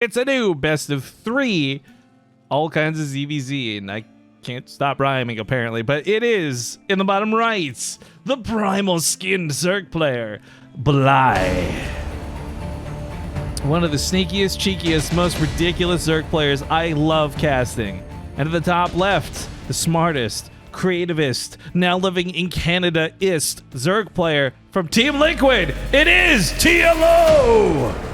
It's a new best of 3, all kinds of ZvZ, and I can't stop rhyming apparently, but it is, in the bottom right, the primal skinned Zerg player, Bly. One of the sneakiest, cheekiest, most ridiculous Zerg players I love casting. And at the top left, the smartest, creativist, now living in Canada-ist Zerg player from Team Liquid, it is TLO!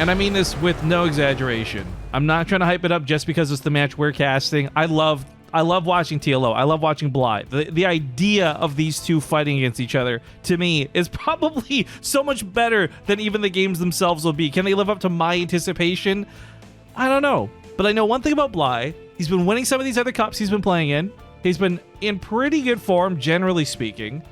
And I mean this with no exaggeration. I'm not trying to hype it up just because it's the match we're casting. I love watching TLO. I love watching Bly. The idea of these two fighting against each other, to me, is probably so much better than even the games themselves will be. Can they live up to my anticipation? I don't know. But I know one thing about Bly. He's been winning some of these other cups he's been playing in. He's been in pretty good form, generally speaking.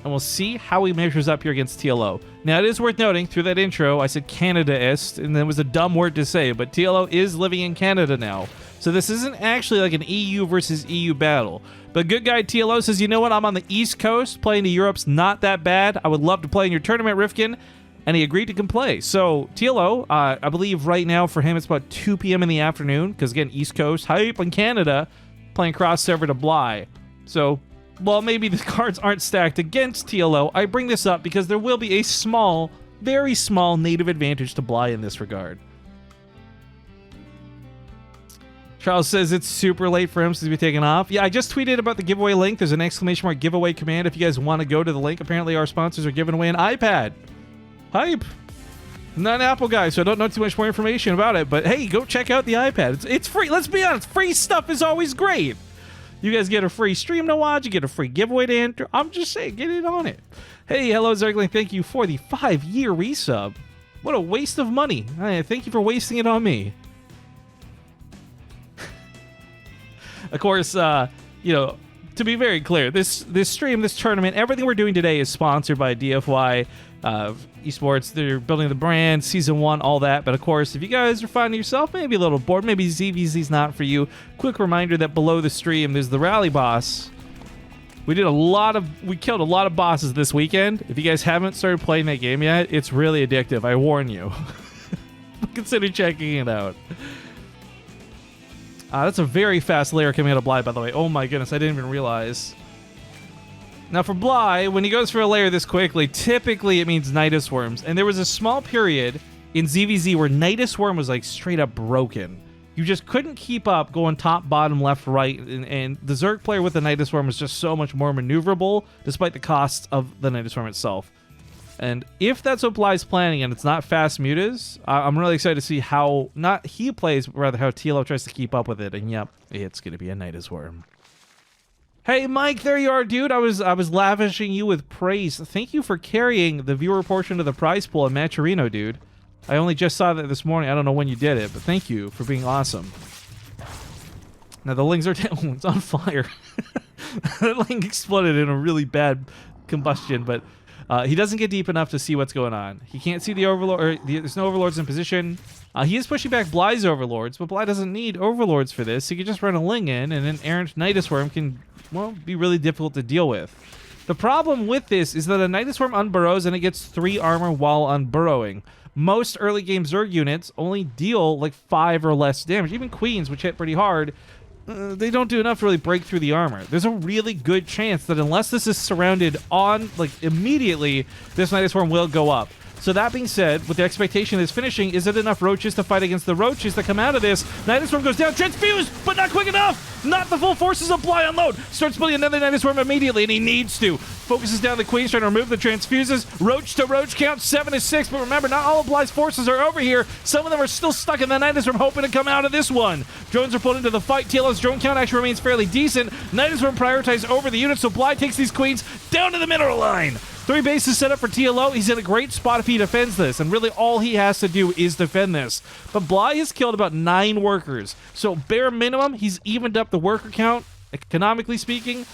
And we'll see how he measures up here against TLO. Now, it is worth noting, through that intro, I said Canada-ist, and that was a dumb word to say, but TLO is living in Canada now. So this isn't actually like an EU versus EU battle. But good guy TLO says, you know what, I'm on the East Coast, playing to Europe's not that bad. I would love to play in your tournament, Rifkin. And he agreed to come play. So TLO, I believe right now for him it's about 2 p.m. in the afternoon, because again, East Coast, hype in Canada, playing cross-server to Bly. So, well, maybe the cards aren't stacked against TLO. I bring this up because there will be a small, very small native advantage to Bly in this regard. Charles says it's super late for him since we've taken off. Yeah, I just tweeted about the giveaway link. There's an exclamation mark giveaway command if you guys want to go to the link. Apparently our sponsors are giving away an iPad. Hype. I'm not an Apple guy, so I don't know too much more information about it. But hey, go check out the iPad. It's free. Let's be honest. Free stuff is always great. You guys get a free stream to watch. You get a free giveaway to enter. I'm just saying, get in on it. Hey, hello, Zergling. Thank you for the 5-year resub. What a waste of money. Thank you for wasting it on me. Of course, you know, to be very clear, this stream, this tournament, everything we're doing today is sponsored by DFY esports. They're building the brand, season 1, all that. But of course, if you guys are finding yourself maybe a little bored, maybe ZvZ's not for you, quick reminder that below the stream there's the rally boss. We killed a lot of bosses this weekend. If you guys haven't started playing that game yet, it's really addictive. I warn you. Consider checking it out. That's a very fast layer coming out of Bly, by the way. Oh my goodness, I didn't even realize. Now for Bly, when he goes for a layer this quickly, typically it means Nidus Worms. And there was a small period in ZvZ where Nidus Worm was like straight up broken. You just couldn't keep up going top, bottom, left, right. And the Zerg player with the Nidus Worm was just so much more maneuverable, despite the costs of the Nidus Worm itself. And if that's what Bly's planning and it's not fast mutas, I'm really excited to see how, not he plays, but rather how TLO tries to keep up with it. And yep, it's going to be a Nidus Worm. Hey, Mike, there you are, dude. I was lavishing you with praise. Thank you for carrying the viewer portion of the prize pool at Maturino, dude. I only just saw that this morning. I don't know when you did it, but thank you for being awesome. Now, the lings are down. It's on fire. That ling exploded in a really bad combustion, but he doesn't get deep enough to see what's going on. He can't see the Overlord, or there's no Overlords in position. He is pushing back Bly's Overlords, but Bly doesn't need Overlords for this. He can just run a Ling in, and an errant Nidus Worm can, well, be really difficult to deal with. The problem with this is that a Nidus Worm unburrows, and it gets 3 armor while unburrowing. Most early game Zerg units only deal like 5 or less damage. Even Queens, which hit pretty hard, they don't do enough to really break through the armor. There's a really good chance that unless this is surrounded on, like, immediately, this Nidus Worm will go up. So that being said, with the expectation of this finishing, is it enough roaches to fight against the roaches that come out of this? Nidus Worm goes down, transfused, but not quick enough! Not the full forces of Bly unload! Starts splitting another Nidus Worm immediately, and he needs to. Focuses down the Queens, trying to remove the transfuses. Roach to roach count, 7-6, but remember, not all of Bly's forces are over here. Some of them are still stuck in the Nidus Worm, hoping to come out of this one. Drones are pulled into the fight. TLO's drone count actually remains fairly decent. Nidus Worm prioritized over the units, so Bly takes these Queens down to the mineral line. 3 bases set up for TLO. He's in a great spot if he defends this, and really all he has to do is defend this. But Bly has killed about 9 workers, so bare minimum, he's evened up the worker count, economically speaking,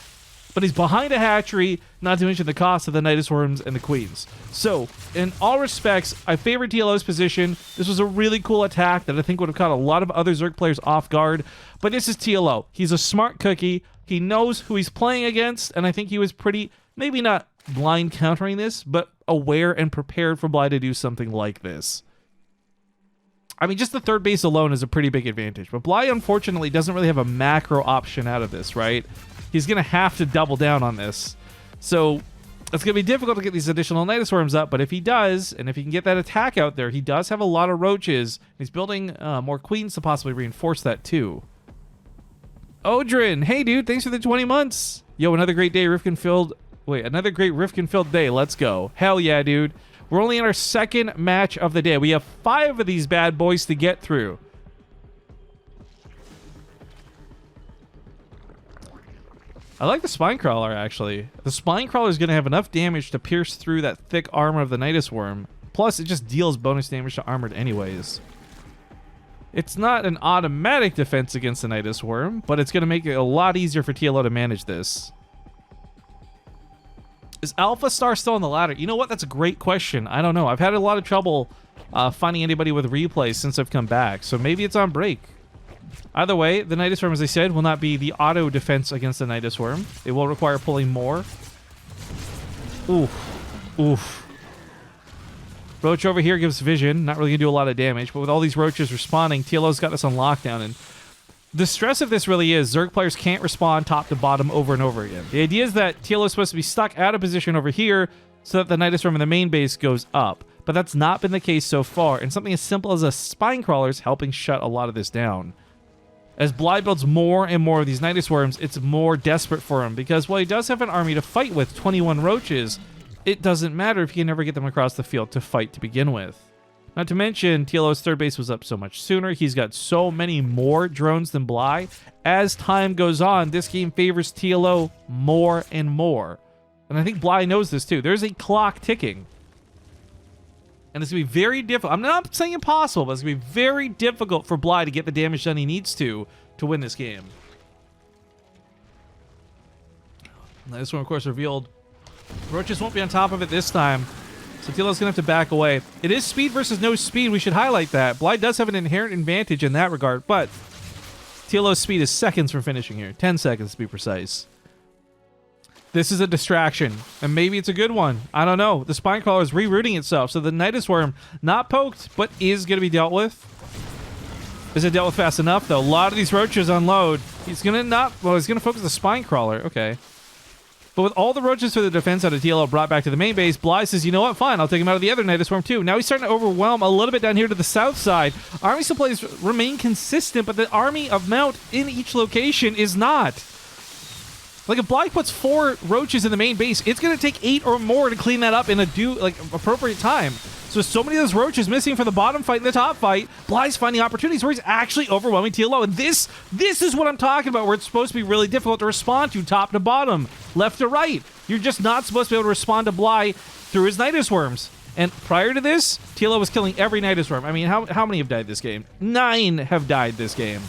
but he's behind a hatchery, not to mention the cost of the Nidus Worms and the Queens. So, in all respects, I favor TLO's position. This was a really cool attack that I think would have caught a lot of other Zerg players off guard, but this is TLO. He's a smart cookie. He knows who he's playing against, and I think he was pretty, maybe not blind countering this, but aware and prepared for Bly to do something like this. I mean, just the third base alone is a pretty big advantage. But Bly, unfortunately, doesn't really have a macro option out of this, right? He's going to have to double down on this. So it's going to be difficult to get these additional Nidus Worms up. But if he does, and if he can get that attack out there, he does have a lot of roaches. He's building more queens to possibly reinforce that, too. Odrin, hey, dude, thanks for the 20 months. Yo, another great day, Rifkin-filled. Wait, another great Rifkin-filled day. Let's go. Hell yeah, dude. We're only in our second match of the day. We have 5 of these bad boys to get through. I like the Spine Crawler, actually. The Spine Crawler is going to have enough damage to pierce through that thick armor of the Nidus Worm. Plus, it just deals bonus damage to armored anyways. It's not an automatic defense against the Nidus Worm, but it's going to make it a lot easier for TLO to manage this. Is Alpha Star still on the ladder? You know what? That's a great question. I don't know. I've had a lot of trouble finding anybody with replays since I've come back, so maybe it's on break. Either way, the Nidus Worm, as I said, will not be the auto defense against the Nidus Worm. It will require pulling more. Oof. Oof. Roach over here gives vision. Not really going to do a lot of damage, but with all these roaches respawning, TLO's got this on lockdown, and the stress of this really is Zerg players can't respawn top to bottom over and over again. The idea is that TLO is supposed to be stuck out of position over here so that the Nidus Worm in the main base goes up. But that's not been the case so far, and something as simple as a Spine Crawler is helping shut a lot of this down. As Bly builds more and more of these Nidus Worms, it's more desperate for him, because while he does have an army to fight with, 21 roaches, it doesn't matter if he can never get them across the field to fight to begin with. Not to mention, TLO's third base was up so much sooner. He's got so many more drones than Bly. As time goes on, this game favors TLO more and more. And I think Bly knows this too. There's a clock ticking. And it's going to be very difficult. I'm not saying impossible, but it's going to be very difficult for Bly to get the damage done he needs to win this game. Now, this one, of course, revealed. Roaches won't be on top of it this time. So TLO's going to have to back away. It is speed versus no speed. We should highlight that. Bly does have an inherent advantage in that regard, but TLO's speed is seconds from finishing here. 10 seconds to be precise. This is a distraction, and maybe it's a good one. I don't know. The Spine Crawler is rerouting itself, so the Nidus Worm, not poked, but is going to be dealt with. Is it dealt with fast enough, though? A lot of these roaches unload. He's going to not... Well, he's going to focus the Spine Crawler. Okay. But with all the roaches for the defense out of TLO brought back to the main base, Bly says, you know what, fine, I'll take him out of the other Nidus Worm too. Now he's starting to overwhelm a little bit down here to the south side. Army supplies remain consistent, but the army of Mount in each location is not. Like, if Bly puts 4 roaches in the main base, it's going to take 8 or more to clean that up in a appropriate time. So many of those roaches missing for the bottom fight and the top fight, Bly's finding opportunities where he's actually overwhelming TLO. And this is what I'm talking about, where it's supposed to be really difficult to respond to top to bottom, left to right. You're just not supposed to be able to respond to Bly through his Nidus Worms. And prior to this, TLO was killing every Nidus Worm. I mean, how many have died this game? 9 have died this game.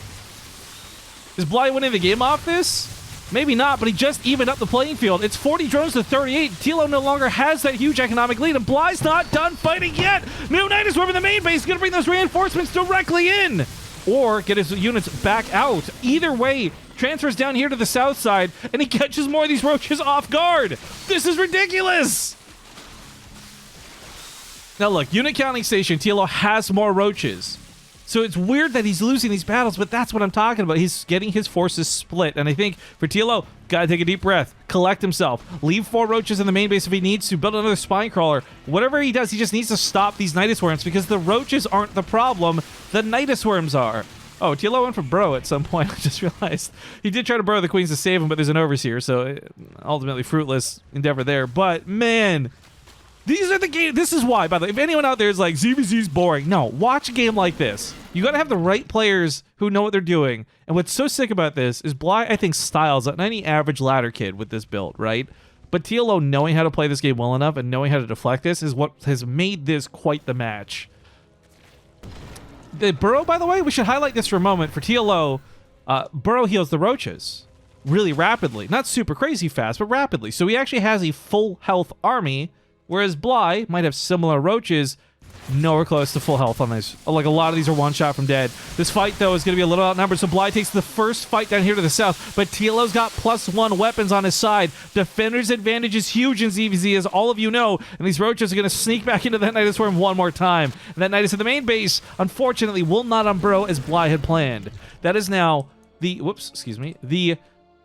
Is Bly winning the game off this? Maybe not, but he just evened up the playing field. It's 40 drones to 38. TLO no longer has that huge economic lead, and Bly's not done fighting yet. New Nidus Worm in the main base is going to bring those reinforcements directly in, or get his units back out. Either way, transfers down here to the south side, and he catches more of these roaches off guard. This is ridiculous. Now look, unit counting station, TLO has more roaches. So it's weird that he's losing these battles, but that's what I'm talking about. He's getting his forces split. And I think for TLO, gotta take a deep breath, collect himself, leave 4 roaches in the main base if he needs to, build another Spine Crawler. Whatever he does, he just needs to stop these Nidus Worms, because the roaches aren't the problem, the Nidus Worms are. Oh, TLO went for Burrow at some point. I just realized. He did try to burrow the Queens to save him, but there's an Overseer, so ultimately fruitless endeavor there. But man, these are the games. This is why, by the way, if anyone out there is like, ZvZ's boring, no, watch a game like this. You gotta have the right players who know what they're doing. And what's so sick about this is Bly, I think, styles out any average ladder kid with this build, right? But TLO knowing how to play this game well enough and knowing how to deflect this is what has made this quite the match. The Burrow, by the way, we should highlight this for a moment. For TLO, Burrow heals the roaches really rapidly. Not super crazy fast, but rapidly. So he actually has a full health army, whereas Bly might have similar roaches, nowhere close to full health on this. Like, a lot of these are one shot from dead. This fight, though, is going to be a little outnumbered, so Bly takes the first fight down here to the south, but TLO's got +1 weapons on his side. Defender's advantage is huge in ZvZ, as all of you know, and these roaches are going to sneak back into that Nidus Worm one more time. And that Nidus at the main base, unfortunately, will not unburrow as Bly had planned. That is now the, the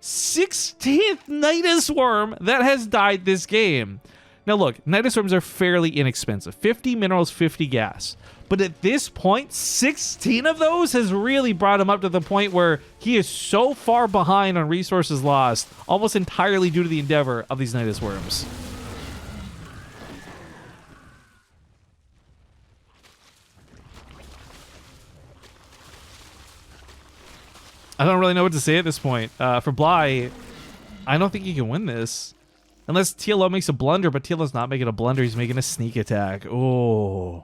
16th Nidus Worm that has died this game. Now look, Nidus Worms are fairly inexpensive. 50 minerals, 50 gas. But at this point, 16 of those has really brought him up to the point where he is so far behind on resources lost, almost entirely due to the endeavor of these Nidus Worms. I don't really know what to say at this point. For Bly, I don't think he can win this. Unless TLO makes a blunder, but TLO's not making a blunder. He's making a sneak attack. Oh.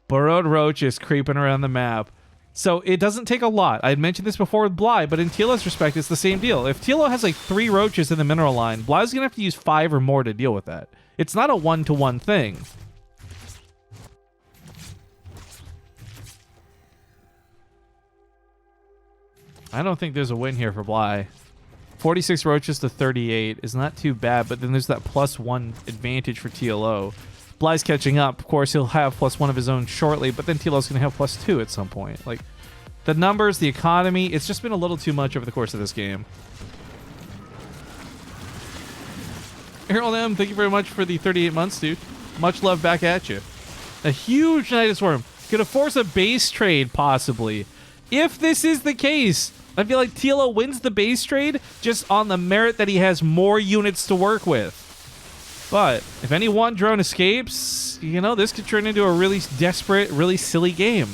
Burrowed roaches creeping around the map. So it doesn't take a lot. I had mentioned this before with Bly, but in TLO's respect, it's the same deal. If TLO has like 3 roaches in the mineral line, Bly's going to have to use 5 or more to deal with that. It's not a one-to-one thing. I don't think there's a win here for Bly. 46 roaches to 38 is not too bad, but then there's that +1 advantage for TLO. Bly's catching up. Of course, he'll have +1 of his own shortly, but then TLO's going to have +2 at some point. Like, the numbers, the economy, it's just been a little too much over the course of this game. Harold M, thank you very much for the 38 months, dude. Much love back at you. A huge Nidus Worm. Gonna force a base trade, possibly. If this is the case, I feel like TLO wins the base trade just on the merit that he has more units to work with. But if any one drone escapes, you know, this could turn into a really desperate, really silly game.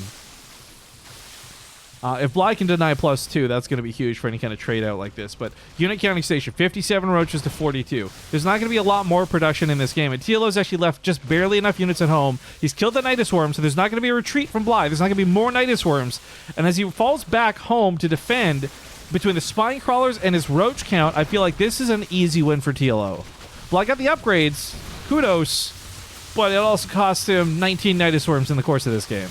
If Bly can deny +2, that's going to be huge for any kind of trade out like this. But unit counting station, 57 roaches to 42. There's not going to be a lot more production in this game. And TLO's actually left just barely enough units at home. He's killed the Nidus Worm, so there's not going to be a retreat from Bly. There's not going to be more Nidus Worms. And as he falls back home to defend between the spine crawlers and his roach count, I feel like this is an easy win for TLO. Bly got the upgrades. Kudos. But it also cost him 19 Nidus Worms in the course of this game.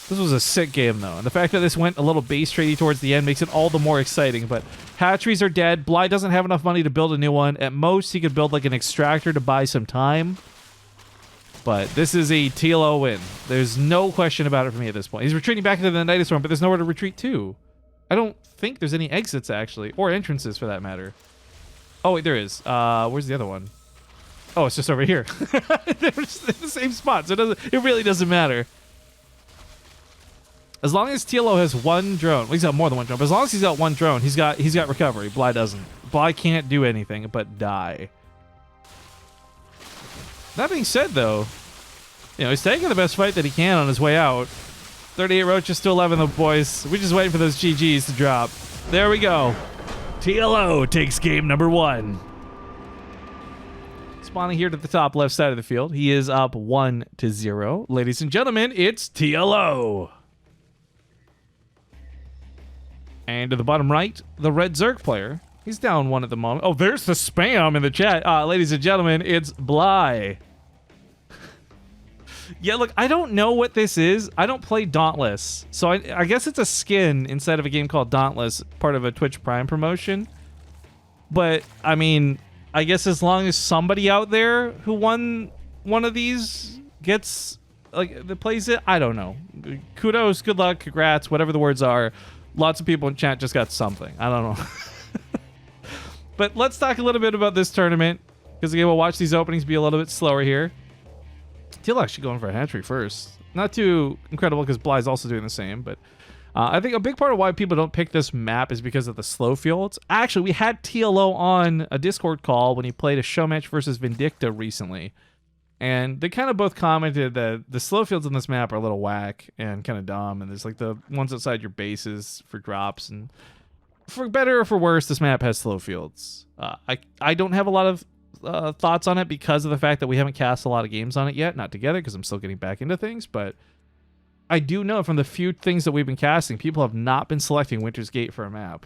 This was a sick game, though. And the fact that this went a little base tradey towards the end makes it all the more exciting. But hatcheries are dead. Bly doesn't have enough money to build a new one. At most, he could build like an extractor to buy some time. But this is a TLO win. There's no question about it for me at this point. He's retreating back into the Nidus Worm, but there's nowhere to retreat to. I don't think there's any exits, actually. Or entrances, for that matter. Oh, wait, there is. Where's the other one? Oh, it's just over here. They're just in the same spot, so it really doesn't matter. As long as TLO has 1 drone, well, he's got more than 1 drone, but as long as he's got 1 drone, he's got recovery. Bly doesn't. Bly can't do anything but die. That being said, though, you know, he's taking the best fight that he can on his way out. 38 roaches to 11, though, boys. We're just waiting for those GGs to drop. There we go. TLO takes game number 1. Spawning here to the top left side of the field. He is up 1-0. Ladies and gentlemen, it's TLO. And to the bottom right, the red Zerg player. He's down 1 at the moment. Oh, there's the spam in the chat. Ladies and gentlemen, it's Bly. Yeah, look, I don't know what this is. I don't play Dauntless. So I guess it's a skin inside of a game called Dauntless, part of a Twitch Prime promotion. But, I mean, I guess as long as somebody out there who won one of these gets, like, that plays it, I don't know. Kudos, good luck, congrats, whatever the words are. Lots of people in chat just got something. I don't know. But let's talk a little bit about this tournament, because again, we'll watch these openings be a little bit slower here. TLO actually going for a hatchery first. Not too incredible, because Bly's also doing the same, but I think a big part of why people don't pick this map is because of the slow fields. Actually, we had TLO on a Discord call when he played a show match versus Vindicta recently. And they kind of both commented that the slow fields on this map are a little whack and kind of dumb. And there's like the ones outside your bases for drops. And for better or for worse, this map has slow fields. I don't have a lot of thoughts on it because of the fact that we haven't cast a lot of games on it yet. Not together, because I'm still getting back into things. But I do know from the few things that we've been casting, people have not been selecting Winter's Gate for a map.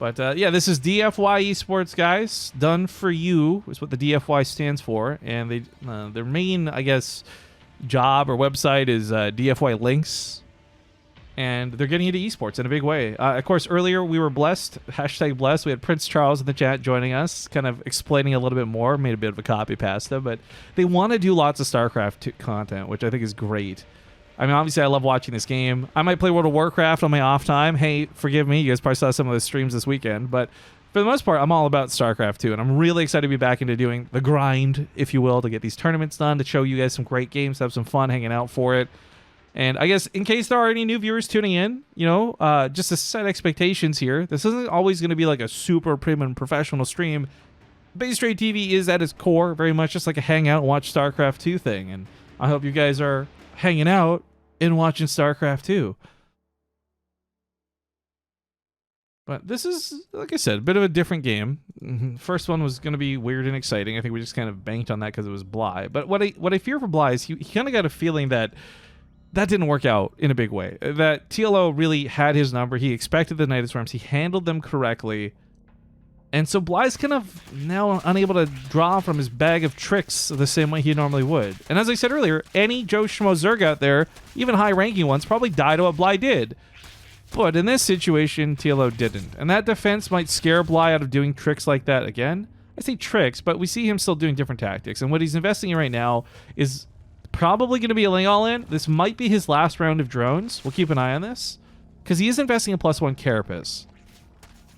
But yeah, this is DFY Esports, guys. Done for you is what the DFY stands for, and they their main, I guess, job or website is DFY Links, and they're getting into esports in a big way. Of course, earlier we were blessed, #blessed. We had Prince Charles in the chat joining us, kind of explaining a little bit more. Made a bit of a copy pasta, but they want to do lots of Starcraft content, which I think is great. I mean, obviously, I love watching this game. I might play World of Warcraft on my off time. Hey, forgive me. You guys probably saw some of the streams this weekend. But for the most part, I'm all about Starcraft too. And I'm really excited to be back into doing the grind, if you will, to get these tournaments done, to show you guys some great games, to have some fun hanging out for it. And I guess in case there are any new viewers tuning in, you know, just to set expectations here, this isn't always going to be like a super premium professional stream. Base Trade TV is at its core very much just like a hangout and watch StarCraft 2 thing. And I hope you guys are hanging out and watching StarCraft 2. But this is, like I said, a bit of a different game. First one was going to be weird and exciting. I think we just kind of banked on that because it was Bly. But what I fear for Bly is he kind of got a feeling that didn't work out in a big way. That TLO really had his number. He expected the Nidus Worms. He handled them correctly. And so Bly's kind of now unable to draw from his bag of tricks the same way he normally would. And as I said earlier, any Joe Schmo Zerg out there, even high-ranking ones, probably die to what Bly did. But in this situation, TLO didn't. And that defense might scare Bly out of doing tricks like that again. I say tricks, but we see him still doing different tactics. And what he's investing in right now is probably going to be a Ling all-in. This might be his last round of drones. We'll keep an eye on this. Because he is investing in +1 Carapace.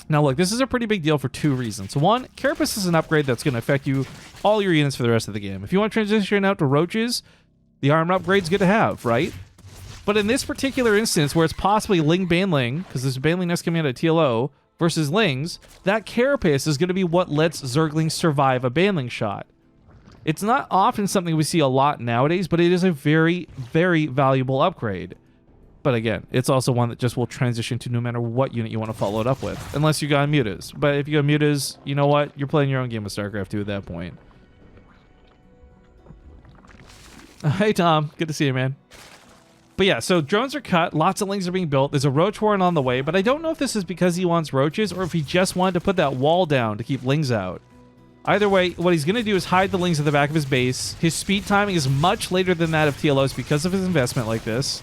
Now look, this is a pretty big deal for two reasons. One, Carapace is an upgrade that's going to affect all your units for the rest of the game. If you want to transition out to Roaches, the armor upgrade's good to have, right? But in this particular instance, where it's possibly Ling Banling, because there's a Banling nest coming out of TLO, versus Lings, that Carapace is going to be what lets Zerglings survive a Banling shot. It's not often something we see a lot nowadays, but it is a very, very valuable upgrade. But again, it's also one that just will transition to no matter what unit you want to follow it up with. Unless you got Mutas. But if you got Mutas, you know what? You're playing your own game with StarCraft 2 at that point. Hey, Tom. Good to see you, man. But yeah, so drones are cut. Lots of Lings are being built. There's a Roach Warren on the way. But I don't know if this is because he wants Roaches or if he just wanted to put that wall down to keep Lings out. Either way, what he's going to do is hide the Lings at the back of his base. His speed timing is much later than that of TLO's because of his investment like this.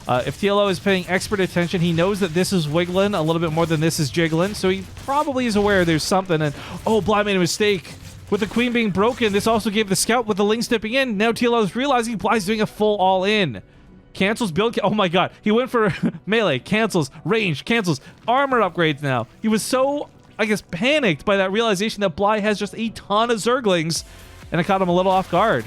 If TLO is paying expert attention, he knows that this is wiggling a little bit more than this is jiggling, so he probably is aware there's something. And oh, Bly made a mistake. With the Queen being broken, this also gave the scout with the Ling stepping in. Now TLO is realizing Bly's doing a full all-in. Cancels build. Oh my god. He went for melee, cancels, range, cancels, armor upgrades now. He was so, I guess, panicked by that realization that Bly has just a ton of Zerglings, and it caught him a little off guard.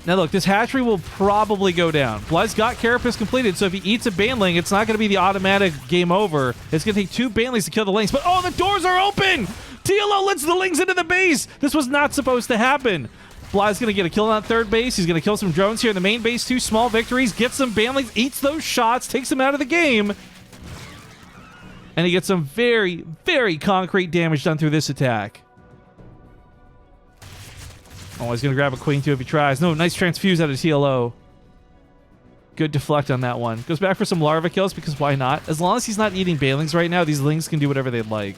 Now look, this hatchery will probably go down. Bly's got Carapace completed, so if he eats a Banling, it's not going to be the automatic game over. It's going to take 2 Banlings to kill the Lings. But oh, the doors are open! TLO lets the Lings into the base! This was not supposed to happen. Bly's going to get a kill on that third base. He's going to kill some drones here in the main base. 2 small victories, gets some Banlings, eats those shots, takes them out of the game. And he gets some very, very concrete damage done through this attack. Oh, he's going to grab a Queen too if he tries. No, nice transfuse out of TLO. Good deflect on that one. Goes back for some larva kills because why not? As long as he's not eating Banelings right now, these Lings can do whatever they'd like.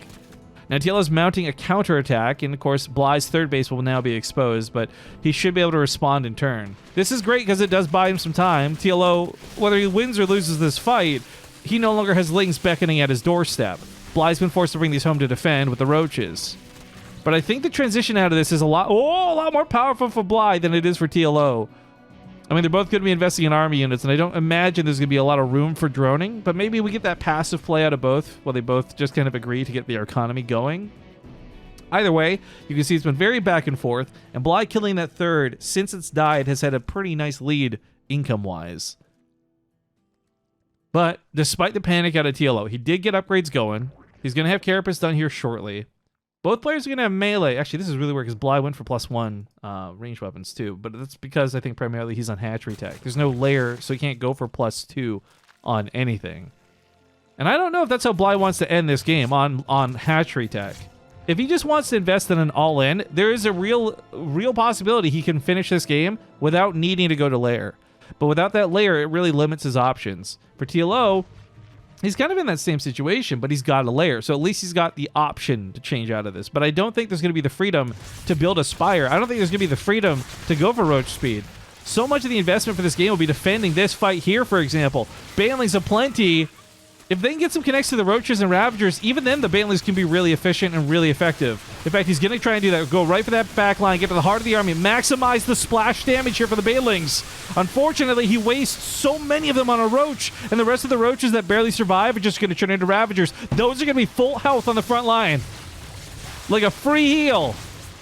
Now TLO's mounting a counterattack, and of course Bly's third base will now be exposed, but he should be able to respond in turn. This is great because it does buy him some time. TLO, whether he wins or loses this fight, he no longer has Lings beckoning at his doorstep. Bly's been forced to bring these home to defend with the Roaches. But I think the transition out of this is a lot more powerful for Bly than it is for TLO. I mean, they're both going to be investing in army units, and I don't imagine there's going to be a lot of room for droning, but maybe we get that passive play out of both, while they both just kind of agree to get their economy going. Either way, you can see it's been very back and forth, and Bly killing that third, since it's died, has had a pretty nice lead income-wise. But despite the panic out of TLO, he did get upgrades going. He's going to have Carapace done here shortly. Both players are going to have melee. Actually, this is really weird because Bly went for +1 range weapons too, but that's because I think primarily he's on hatchery tech. There's no layer, so he can't go for +2 on anything. And I don't know if that's how Bly wants to end this game, on hatchery tech. If he just wants to invest in an all-in, there is a real possibility he can finish this game without needing to go to layer. But without that layer, it really limits his options. For TLO, He's kind of in that same situation, but he's got a lair. So at least he's got the option to change out of this. But I don't think there's going to be the freedom to build a Spire. I don't think there's going to be the freedom to go for Roach Speed. So much of the investment for this game will be defending this fight here, for example. Banelings aplenty. If they can get some connects to the Roaches and Ravagers, even then the Banelings can be really efficient and really effective. In fact, he's going to try and do that. Go right for that back line, get to the heart of the army, maximize the splash damage here for the Banelings. Unfortunately, he wastes so many of them on a Roach, and the rest of the Roaches that barely survive are just going to turn into Ravagers. Those are going to be full health on the front line. Like a free heal.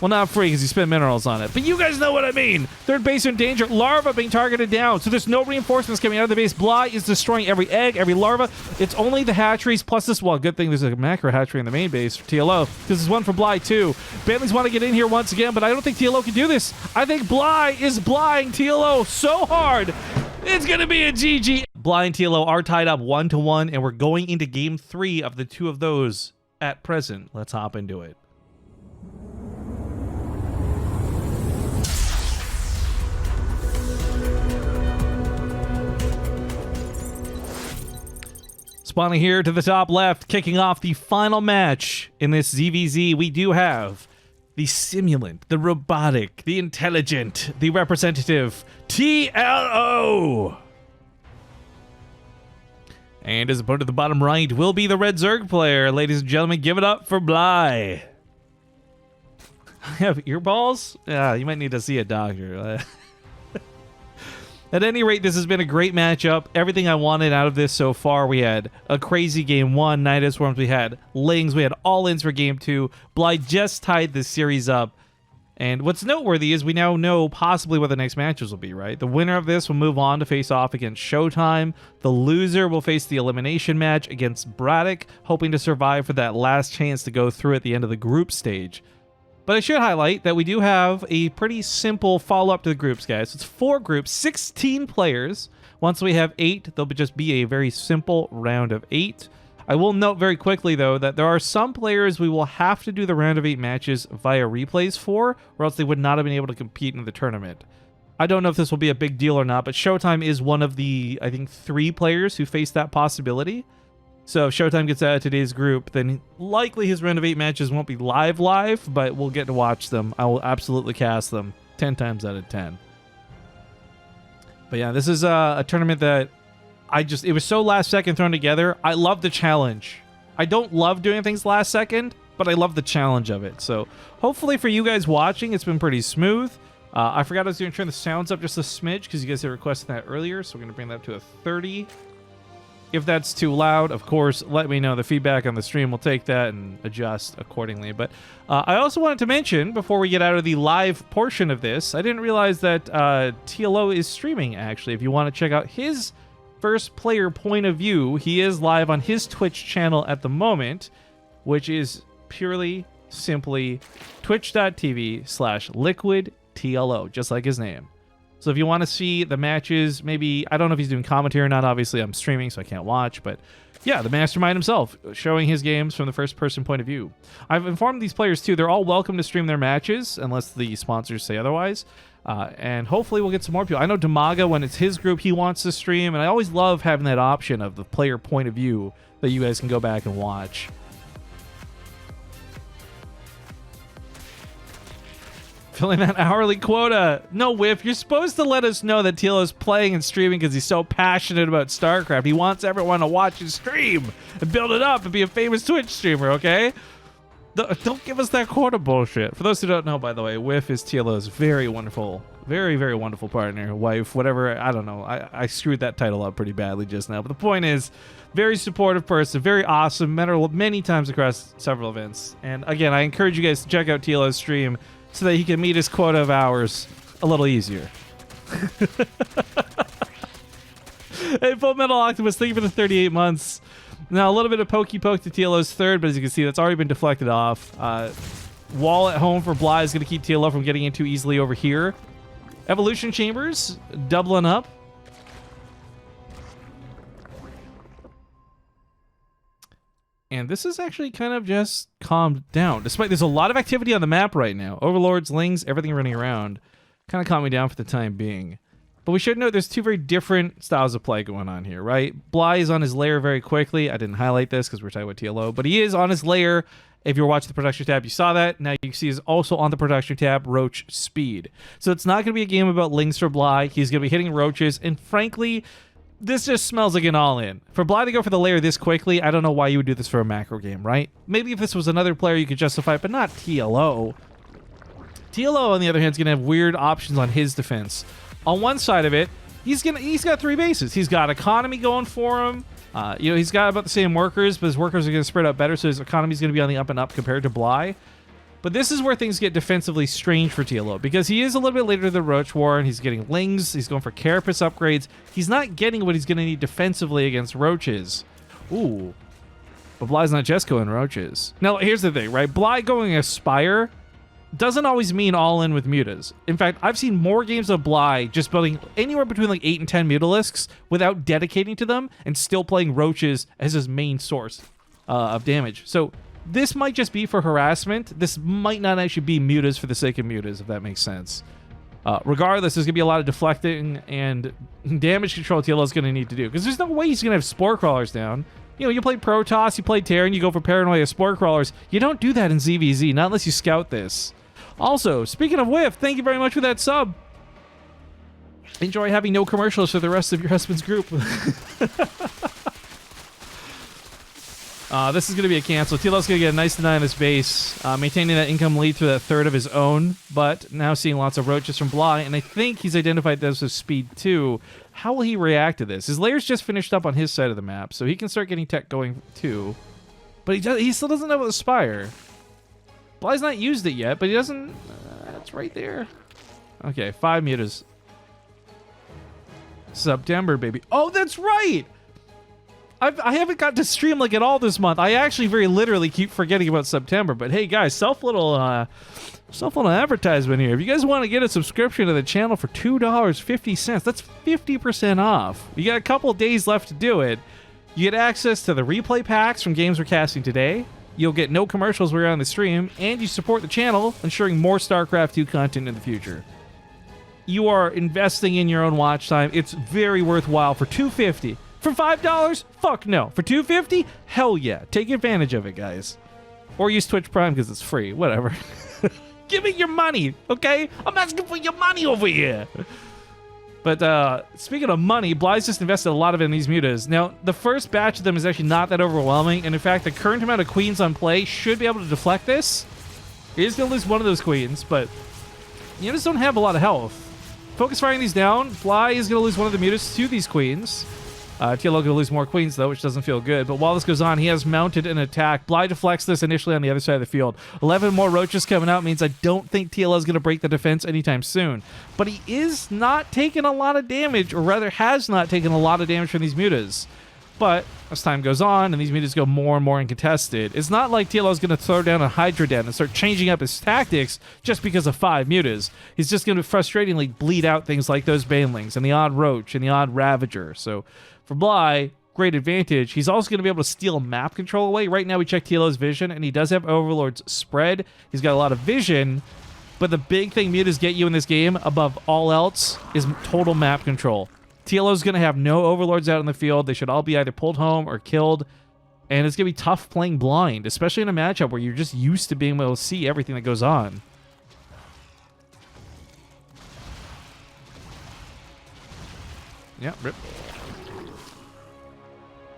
Well, not free because you spend minerals on it. But you guys know what I mean. Third base in danger. Larva being targeted down. So there's no reinforcements coming out of the base. Bly is destroying every egg, every larva. It's only the hatcheries plus this. Well, good thing there's a macro hatchery in the main base for TLO. Because there's one for Bly too. Bantlings want to get in here once again, but I don't think TLO can do this. I think Bly is Blying TLO so hard. It's going to be a GG. Bly and TLO are tied up 1-1, and we're going into game 3 of the two of those at present. Let's hop into it. Spawning here to the top left, kicking off the final match in this ZvZ, we do have the simulant, the robotic, the intelligent, the representative, TLO. And his opponent at the bottom right will be the Red Zerg player. Ladies and gentlemen, give it up for Bly. I have earballs? Yeah, you might need to see a doctor. At any rate, this has been a great matchup. Everything I wanted out of this so far. We had a crazy game 1, Nidus Worms. We had Lings. We had all-ins for game 2. Bly just tied this series up. And what's noteworthy is we now know possibly what the next matches will be, right? The winner of this will move on to face off against Showtime. The loser will face the elimination match against Braddock, hoping to survive for that last chance to go through at the end of the group stage. But I should highlight that we do have a pretty simple follow-up to the groups, guys. It's 4 groups, 16 players. Once we have 8, there'll just be a very simple round of 8. I will note very quickly, though, that there are some players we will have to do the round of 8 matches via replays for, or else they would not have been able to compete in the tournament. I don't know if this will be a big deal or not, but Showtime is one of the, I think, 3 players who face that possibility. So if Showtime gets out of today's group, then likely his round of 8 matches won't be live, but we'll get to watch them. I will absolutely cast them 10 times out of 10. But yeah, this is a tournament that it was so last second thrown together. I love the challenge. I don't love doing things last second, but I love the challenge of it. So hopefully for you guys watching, it's been pretty smooth. I forgot I was going to turn the sounds up just a smidge because you guys had requested that earlier. So we're going to bring that up to a 30. If that's too loud, of course, let me know. The feedback on the stream will take that and adjust accordingly. But I also wanted to mention, before we get out of the live portion of this, I didn't realize that TLO is streaming, actually. If you want to check out his first player point of view, he is live on his Twitch channel at the moment, which is purely, simply twitch.tv/liquidtlo, just like his name. So if you want to see the matches, maybe, I don't know if he's doing commentary or not. Obviously, I'm streaming, so I can't watch. But yeah, the mastermind himself, showing his games from the first-person point of view. I've informed these players, too. They're all welcome to stream their matches, unless the sponsors say otherwise. And hopefully we'll get some more people. I know Damaga, when it's his group, he wants to stream. And I always love having that option of the player point of view that you guys can go back and watch. Filling that hourly quota. No, Whiff, you're supposed to let us know that TLO's playing and streaming because he's so passionate about Starcraft. He wants everyone to watch his stream and build it up and be a famous Twitch streamer, okay? Don't give us that quota bullshit. For those who don't know, by the way, Whiff is TLO's very wonderful, very, very wonderful partner, wife, whatever. I don't know. I screwed that title up pretty badly just now. But the point is, very supportive person, very awesome, met her many times across several events. And again, I encourage you guys to check out TLO's stream so that he can meet his quota of hours a little easier. Hey, Full Metal Octopus, thank you for the 38 months. Now, a little bit of pokey poke to TLO's third, but as you can see, that's already been deflected off. Wall at home for Bly is going to keep TLO from getting in too easily over here. Evolution Chambers, doubling up. And this is actually kind of just calmed down. Despite there's a lot of activity on the map right now. Overlords, Lings, everything running around. Kind of calmed me down for the time being. But we should note there's two very different styles of play going on here, right? Bly is on his layer very quickly. I didn't highlight this because we're talking about TLO, but he is on his layer. If you were watching the production tab, you saw that. Now you can see he's also on the production tab, Roach Speed. So it's not going to be a game about Lings for Bly. He's going to be hitting roaches, and frankly, this just smells like an all-in. For Bly to go for the layer this quickly, I don't know why you would do this for a macro game, right? Maybe if this was another player, you could justify it, but not TLO. TLO, on the other hand, is going to have weird options on his defense. On one side of it, he's got three bases. He's got economy going for him. He's got about the same workers, but his workers are going to spread out better, so his economy is going to be on the up and up compared to Bly. But this is where things get defensively strange for TLO, because he is a little bit later to the Roach War, and he's getting Lings, he's going for Carapace upgrades. He's not getting what he's going to need defensively against Roaches. Ooh. But Bly's not just going Roaches. Now, here's the thing, right? Bly going Aspire doesn't always mean all in with mutas. In fact, I've seen more games of Bly just building anywhere between like 8 and 10 mutalisks without dedicating to them and still playing Roaches as his main source of damage. So this might just be for harassment. This might not actually be mutas for the sake of mutas, if that makes sense. Regardless, there's going to be a lot of deflecting and damage control TLO is going to need to do, because there's no way he's going to have Spore Crawlers down. You know, you play Protoss, you play Terran, you go for Paranoia Spore Crawlers. You don't do that in ZvZ, not unless you scout this. Also, speaking of Whiff, thank you very much for that sub. Enjoy having no commercials for the rest of your husband's group. This is going to be a cancel. TLO's going to get a nice deny on his base, maintaining that income lead through that third of his own, but now seeing lots of roaches from Bly, and I think he's identified those as speed too. How will he react to this? His layer's just finished up on his side of the map, so he can start getting tech going too. But he still doesn't know about the Spire. Bly's not used it yet, but he doesn't... it's right there. Okay, 5 mutas. September, baby. Oh, that's right! I haven't got to stream like at all this month. I actually very literally keep forgetting about September. But hey, guys, self little advertisement here. If you guys want to get a subscription to the channel for $2.50, that's 50% off. You got a couple days left to do it. You get access to the replay packs from games we're casting today. You'll get no commercials while you're on the stream, and you support the channel, ensuring more StarCraft 2 content in the future. You are investing in your own watch time. It's very worthwhile for $2.50. For $5? Fuck no. For $2.50? Hell yeah. Take advantage of it, guys. Or use Twitch Prime because it's free. Whatever. Give me your money, okay? I'm asking for your money over here. But speaking of money, Bly's just invested a lot of it in these mutas. Now, the first batch of them is actually not that overwhelming, and in fact, the current amount of queens on play should be able to deflect this. He is going to lose one of those queens, but mutas don't have a lot of health. Focus firing these down. Bly is going to lose one of the mutas to these queens. TLO going to lose more queens, though, which doesn't feel good. But while this goes on, he has mounted an attack. Bly deflects this initially on the other side of the field. 11 more roaches coming out means I don't think TLO is going to break the defense anytime soon. But he is not taking a lot of damage, or rather has not taken a lot of damage from these mutas. But as time goes on and these mutas go more and more uncontested, it's not like TLO is going to throw down a Hydra Den and start changing up his tactics just because of 5 mutas. He's just going to frustratingly bleed out things like those Banelings and the odd Roach and the odd Ravager. So for Bly, great advantage. He's also going to be able to steal map control away. Right now we check TLO's vision, and he does have Overlord's spread. He's got a lot of vision, but the big thing mutas get you in this game, above all else, is total map control. TLO's going to have no Overlords out in the field. They should all be either pulled home or killed, and it's going to be tough playing blind, especially in a matchup where you're just used to being able to see everything that goes on. Yeah, rip.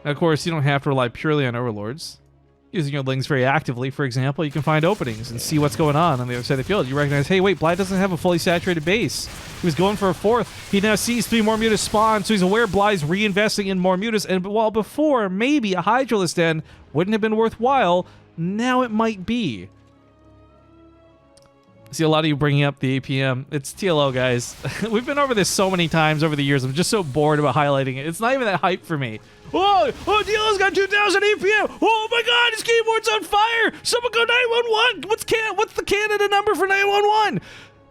Now, of course, you don't have to rely purely on Overlords. Using your Lings very actively, for example, you can find openings and see what's going on the other side of the field. You recognize, hey, wait, Bly doesn't have a fully saturated base. He was going for a 4th. He now sees 3 more mutas spawn, so he's aware Bly's reinvesting in more mutas. And while before, maybe a Hydralisk Den wouldn't have been worthwhile, now it might be. See a lot of you bringing up the APM. It's TLO, guys. We've been over this so many times over the years. I'm just so bored about highlighting it. It's not even that hype for me. Oh, TLO's got 2,000 APM. Oh my God, his keyboard's on fire. Someone go 911. What's the Canada number for 911?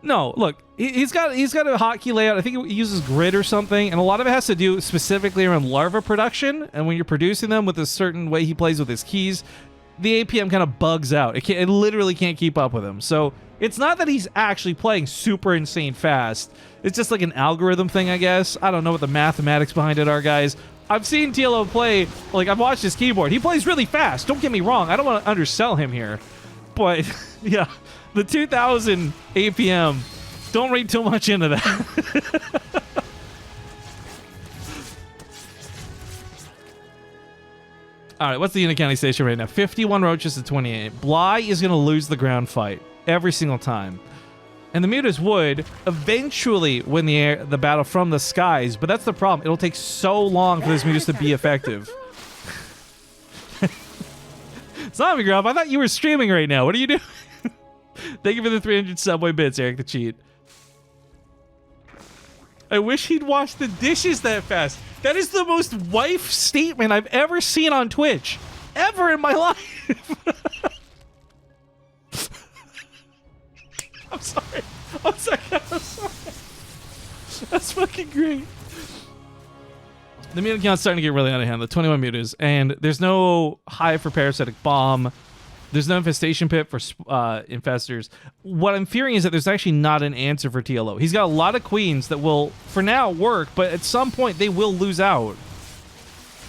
No, look, he's got a hotkey layout. I think he uses grid or something, and a lot of it has to do specifically around larva production. And when you're producing them with a certain way he plays with his keys, the APM kind of bugs out. It literally can't keep up with him. So It's not that he's actually playing super insane fast. It's just like an algorithm thing, I guess. I don't know what the mathematics behind it are, guys. I've seen TLO play, like, I've watched his keyboard. He plays really fast. Don't get me wrong. I don't want to undersell him here. But, yeah, the 2000 APM, don't read too much into that. All right, what's the unit counting station right now? 51 roaches to 28. Bly is going to lose the ground fight every single time. And the mutas would eventually win the battle from the skies, but that's the problem. It'll take so long for this mutas to be effective. Zombie Grump, I thought you were streaming right now. What are you doing? Thank you for the 300 Subway bits, Eric the Cheat. I wish he'd wash the dishes that fast. That is the most wife statement I've ever seen on Twitch. Ever in my life. I'm sorry. I'm sorry. That's fucking great. The mutant count's starting to get really out of hand. The 21 mutas. And there's no hive for parasitic bomb. There's no infestation pit for infestors. What I'm fearing is that there's actually not an answer for TLO. He's got a lot of queens that will, for now, work, but at some point they will lose out.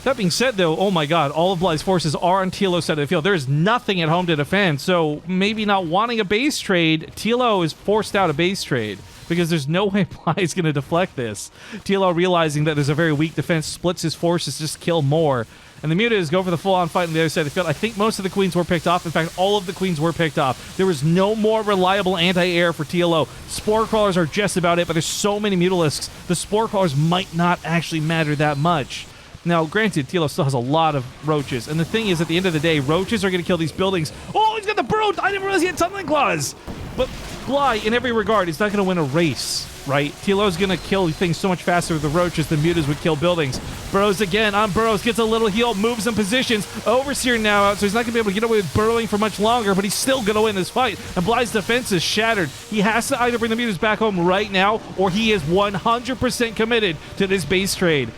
That being said, though, oh my god, all of Bly's forces are on TLO's side of the field. There is nothing at home to defend, so maybe not wanting a base trade, TLO is forced out a base trade because there's no way Bly is going to deflect this. TLO, realizing that there's a very weak defense, splits his forces, just kill more. And the mutas go for the full-on fight on the other side of the field. I think most of the queens were picked off. In fact, all of the queens were picked off. There was no more reliable anti-air for TLO. Spore crawlers are just about it, but there's so many mutalisks. The spore crawlers might not actually matter that much. Now, granted, TLO still has a lot of roaches. And the thing is, at the end of the day, roaches are going to kill these buildings. Oh, he's got the burrow! I didn't realize he had tunneling claws! But Bly, in every regard, is not going to win a race, right? TLO's going to kill things so much faster with the roaches than mutas would kill buildings. Burrows again on Burrows, gets a little heal, moves in positions. Overseer now out, so he's not going to be able to get away with burrowing for much longer, but he's still going to win this fight. And Bly's defense is shattered. He has to either bring the mutas back home right now, or he is 100% committed to this base trade.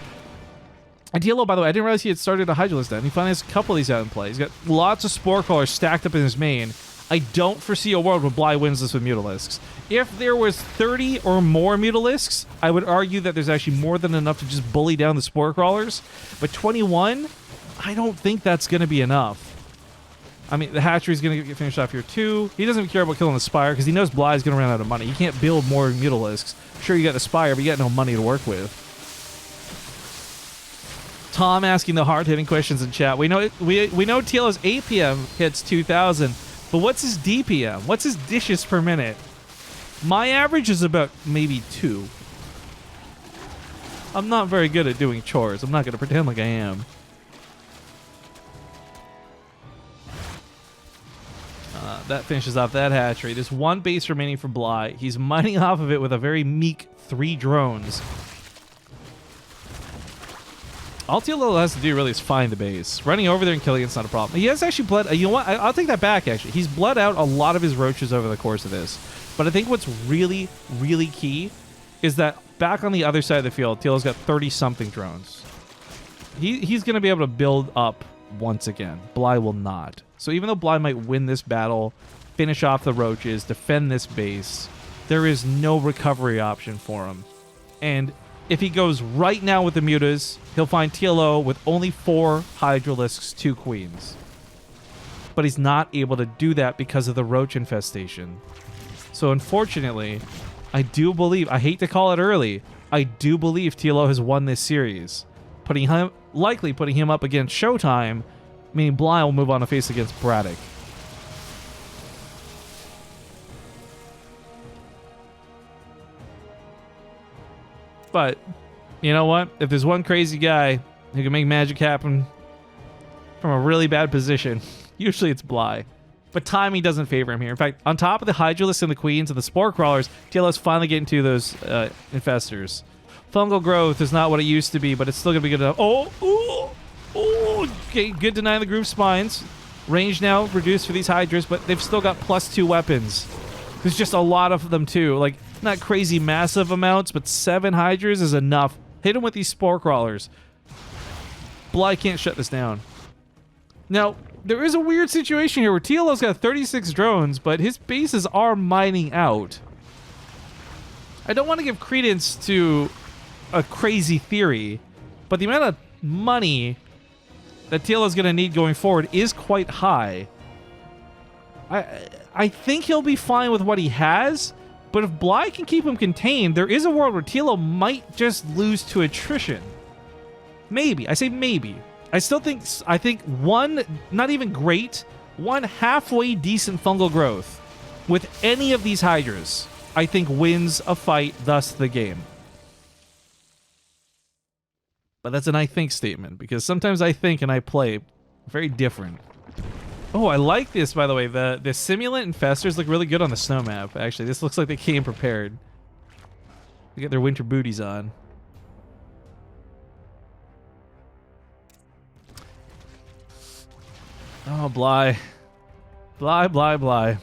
And TLO, by the way, I didn't realize he had started a Hydralisk then. He finally has a couple of these out in play. He's got lots of Spore Crawlers stacked up in his main. I don't foresee a world where Bly wins this with Mutalisks. If there was 30 or more Mutalisks, I would argue that there's actually more than enough to just bully down the Spore Crawlers. But 21, I don't think that's going to be enough. I mean, the hatchery's going to get finished off here too. He doesn't care about killing the Spire because he knows Bly's going to run out of money. He can't build more Mutalisks. Sure, you got the Spire, but you got no money to work with. Tom asking the hard-hitting questions in chat. We know TLO's APM hits 2,000, but what's his DPM? What's his dishes per minute? My average is about maybe 2. I'm not very good at doing chores. I'm not going to pretend like I am. That finishes off that hatchery. There's one base remaining for Bly. He's mining off of it with a very meek 3 drones. All TLO has to do really is find the base. Running over there and killing it's not a problem. He has actually bled... You know what? I'll take that back, actually. He's bled out a lot of his roaches over the course of this. But I think what's really, really key is that back on the other side of the field, TLO's got 30-something drones. He's going to be able to build up once again. Bly will not. So even though Bly might win this battle, finish off the roaches, defend this base, there is no recovery option for him. And if he goes right now with the mutas, he'll find TLO with only 4 Hydralisks, 2 queens. But he's not able to do that because of the roach infestation. So unfortunately, I do believe, I hate to call it early, I do believe TLO has won this series. Likely putting him up against Showtime, meaning Bly will move on to face against Braddock. But, you know what? If there's one crazy guy who can make magic happen from a really bad position, usually it's Bly. But timing doesn't favor him here. In fact, on top of the Hydralisks and the Queens and the Spore Crawlers, TLO's finally getting to those infestors. Fungal growth is not what it used to be, but it's still going to be good enough. Oh! Okay, good denying the group spines. Range now reduced for these Hydras, but they've still got +2 weapons. There's just a lot of them, too. Like, not crazy massive amounts, but 7 Hydras is enough. Hit them with these Spore Crawlers. Bly can't shut this down. Now, there is a weird situation here where TLO's got 36 drones, but his bases are mining out. I don't want to give credence to a crazy theory, but the amount of money that TLO's going to need going forward is quite high. I think he'll be fine with what he has, but if Bly can keep him contained, there is a world where TLO might just lose to attrition. Maybe. I say maybe. I think one, not even great, one halfway decent fungal growth with any of these Hydras, I think wins a fight, thus the game. But that's an I think statement, because sometimes I think and I play very different. Oh, I like this, by the way. The simulant infestors look really good on the snow map, actually. This looks like they came prepared. They get their winter booties on. Oh, Bly. Bly.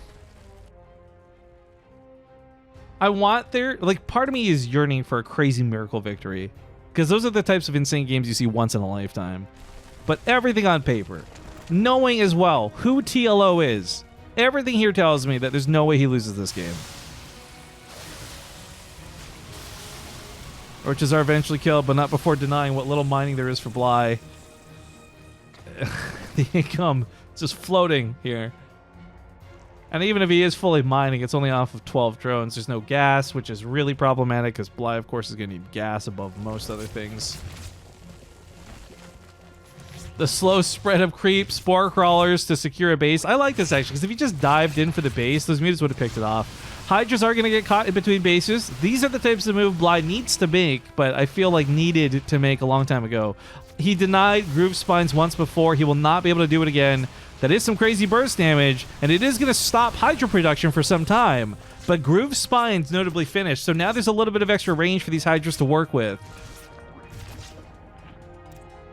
I want there... Like, part of me is yearning for a crazy miracle victory. Because those are the types of insane games you see once in a lifetime. But everything on paper. Knowing as well who TLO is. Everything here tells me that there's no way he loses this game. Orches are eventually killed, but not before denying what little mining there is for Bly. The income is just floating here. And even if he is fully mining, it's only off of 12 drones. There's no gas, which is really problematic because Bly, of course, is going to need gas above most other things. The slow spread of creep, spore crawlers to secure a base. I like this, actually, because if he just dived in for the base, those mutants would have picked it off. Hydras are going to get caught in between bases. These are the types of move Bly needs to make, but I feel like needed to make a long time ago. He denied Groove Spines once before. He will not be able to do it again. That is some crazy burst damage, and it is going to stop Hydra production for some time. But Groove Spines notably finished, so now there's a little bit of extra range for these Hydras to work with.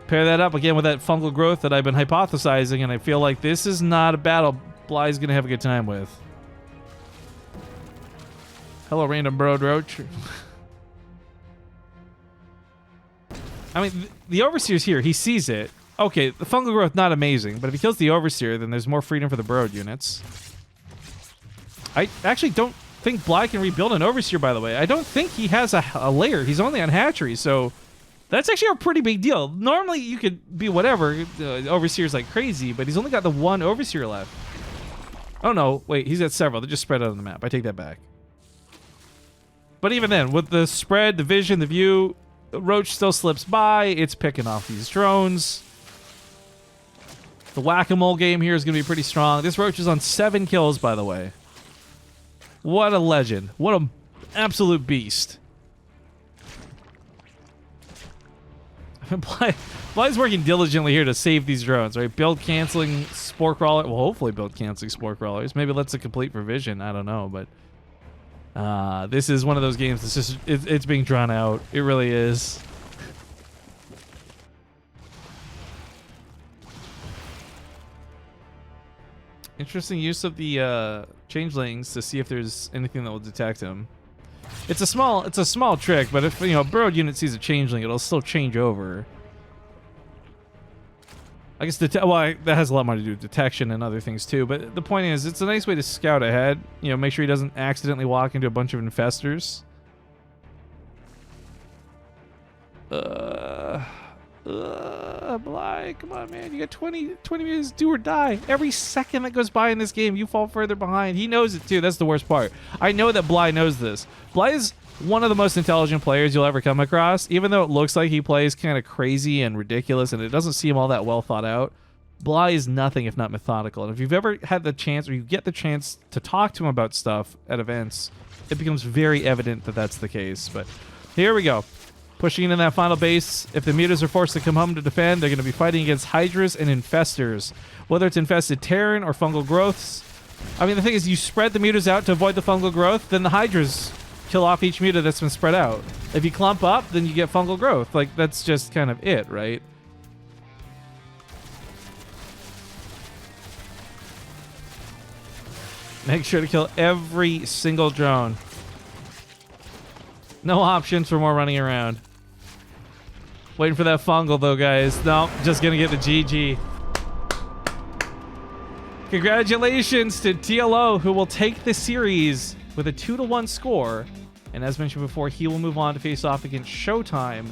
Pair that up again with that fungal growth that I've been hypothesizing, and I feel like this is not a battle Bly's going to have a good time with. Hello, random Broad Roach. I mean, the Overseer's here. He sees it. Okay, the fungal growth, not amazing, but if he kills the Overseer, then there's more freedom for the Broad units. I actually don't think Bly can rebuild an Overseer, by the way. I don't think he has a lair. He's only on hatchery, so that's actually a pretty big deal. Normally, you could be whatever. Overseer's like crazy, but he's only got the one Overseer left. Oh, no. Wait, he's got several. They're just spread out on the map. I take that back. But even then, with the spread, the vision, the view, Roach still slips by. It's picking off these drones. The whack-a-mole game here is going to be pretty strong. This Roach is on 7 kills, by the way. What a legend. What an absolute beast. Bly's working diligently here to save these drones, right? Build canceling spore crawler. Well, hopefully build canceling spore crawlers. Maybe let's a complete revision. I don't know, but this is one of those games that's just it's being drawn out. It really is. Interesting use of the changelings to see if there's anything that will detect him. It's a small trick, but if a burrowed unit sees a changeling, it'll still change over. I guess that has a lot more to do with detection and other things too. But the point is, it's a nice way to scout ahead. Make sure he doesn't accidentally walk into a bunch of infestors. Bly, come on, man. You got 20 minutes, do or die. Every second that goes by in this game, you fall further behind. He knows it, too. That's the worst part. I know that Bly knows this. Bly is one of the most intelligent players you'll ever come across. Even though it looks like he plays kind of crazy and ridiculous, and it doesn't seem all that well thought out, Bly is nothing if not methodical. And if you've ever had the chance, or you get the chance to talk to him about stuff at events, it becomes very evident that that's the case. But here we go. Pushing into that final base. If the mutas are forced to come home to defend, they're going to be fighting against Hydras and Infestors. Whether it's infested Terran or fungal growths. I mean, the thing is, you spread the mutas out to avoid the fungal growth, then the Hydras kill off each muta that's been spread out. If you clump up, then you get fungal growth. Like, that's just kind of it, right? Make sure to kill every single drone. No options for more running around. Waiting for that fungal, though, guys. No, just going to get the GG. Congratulations to TLO, who will take the series with a 2-1 score. And as mentioned before, he will move on to face off against Showtime